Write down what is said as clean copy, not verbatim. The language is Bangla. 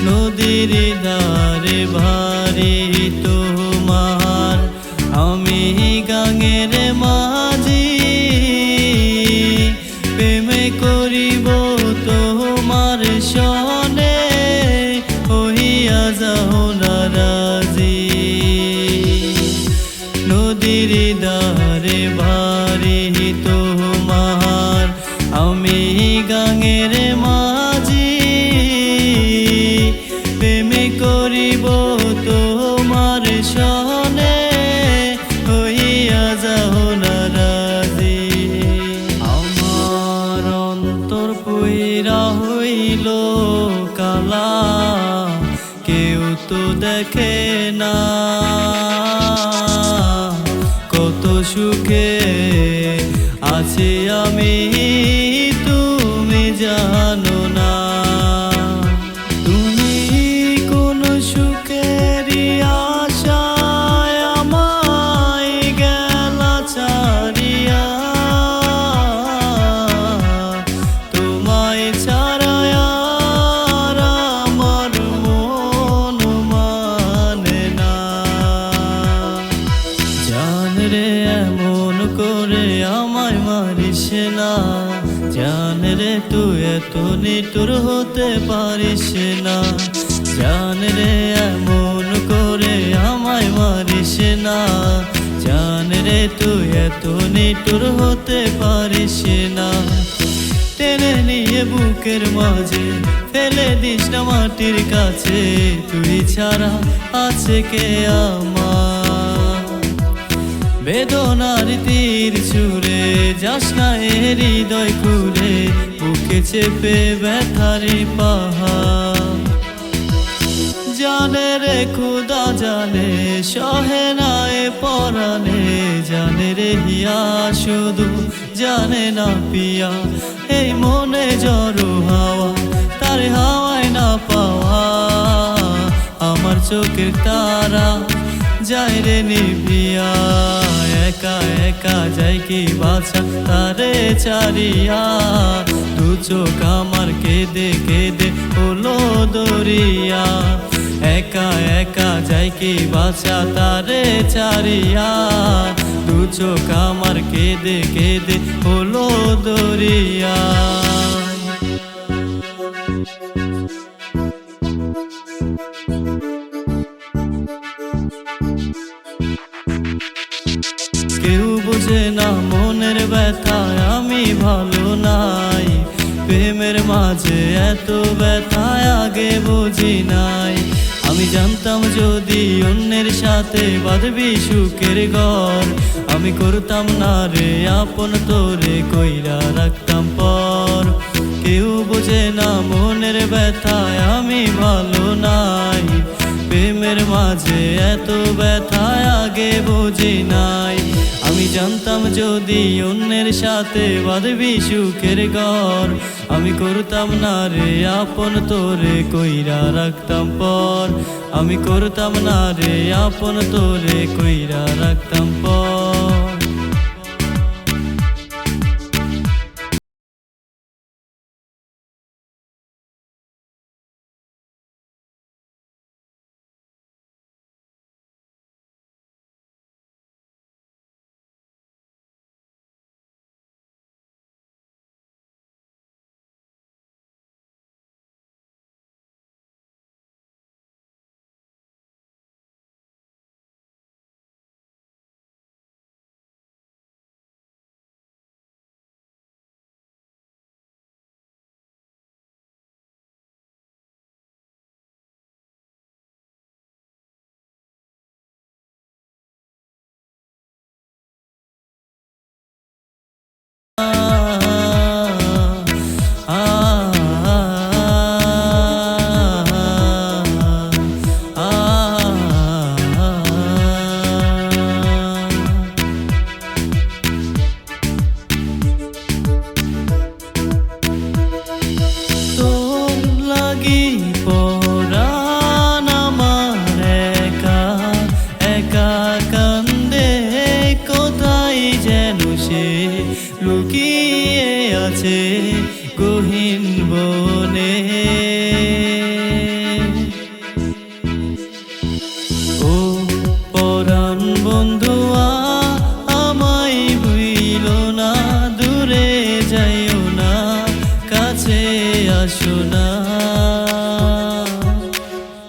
নদীর ধারে ভারি তোমার, আমি গাঙের মাঝি। প্রেমে করিব তোমার সনে, হইয়া যাও না রাজি। নদীর ধারে ভারি তোমার, আমি গাঙের মাঝি। প্রেমে করিব তোমার সনে, হইয়া যাও না রাজি। আমার অন্তর পুইরা হইল কালা, কেউ তো দেখে না। কত সুখে আছি আমি, তুমি জানো না। তুমি কোন সুখেরই আশায় আমায় গেলা ছাড়িয়া, তোমায় ছাড়ায় আর আমার মন মানে না। জান রে এমন করে আমায় মারিস না, জান রে তুই এত নিঠুর হতে পারিস না। জান রে এমন করে আমায় মারিস না, জান রে তুই এত নিঠুর হতে পারিস না। টেনে নিয়ে বুকের মাঝে ফেলে দিস না মাটির কাছে, তুই ছাড়া আছে কে আমার। বেদনার তীর ছুঁড়ে যাস না এ হৃদয় খুঁড়ে, বুকে চেপে ব্যথারি পাহাড়। জানে রে খুদা জানে, সহে না এ পরাণে। জানে রে হিয়া শুধু জানে না পিয়া, এই মনে জড়ো হাওয়া তার হাওয়ায় না পাওয়া। আমার চোখের তারা যায় রে নিভিয়া, একা একা যাই কি বাছা তারে চারিয়া। দু চোখ আমার কেঁদে কেঁদে হলো দরিয়া, একা একা যাই কি বাছা তারে চারিয়া। দু চোখ আমার কেঁদে কেঁদে হলো দরিয়া। কেউ বোঝে না মনের ব্যথায় আমি ভালো নাই, প্রেমের মাঝে এত ব্যথায় আগে বুঝি নাই। আমি জানতাম যদি অন্যের সাথে বাঁধবি সুখের ঘর, আমি করতাম না রে আপন তোরে কইরা রাখতাম পর। কেউ বোঝে না মনের ব্যথায় আমি ভালো নাই, প্রেমের মাঝে এত ব্যথায় আগে বুঝি নাই। আমি জানতাম যদি অন্যের সাথে বাঁধবি সুখের ঘর, আমি করতাম না রে আপন তোরে কইরা রাখতাম পর। আমি করতাম না রে আপন তোরে কইরা রাখতাম পর। লুকিয়ে আছে গহীন বনে। বন্ধুয়া আমায় ভুইলো না, দূরে যাইও না, কাছে আসো না।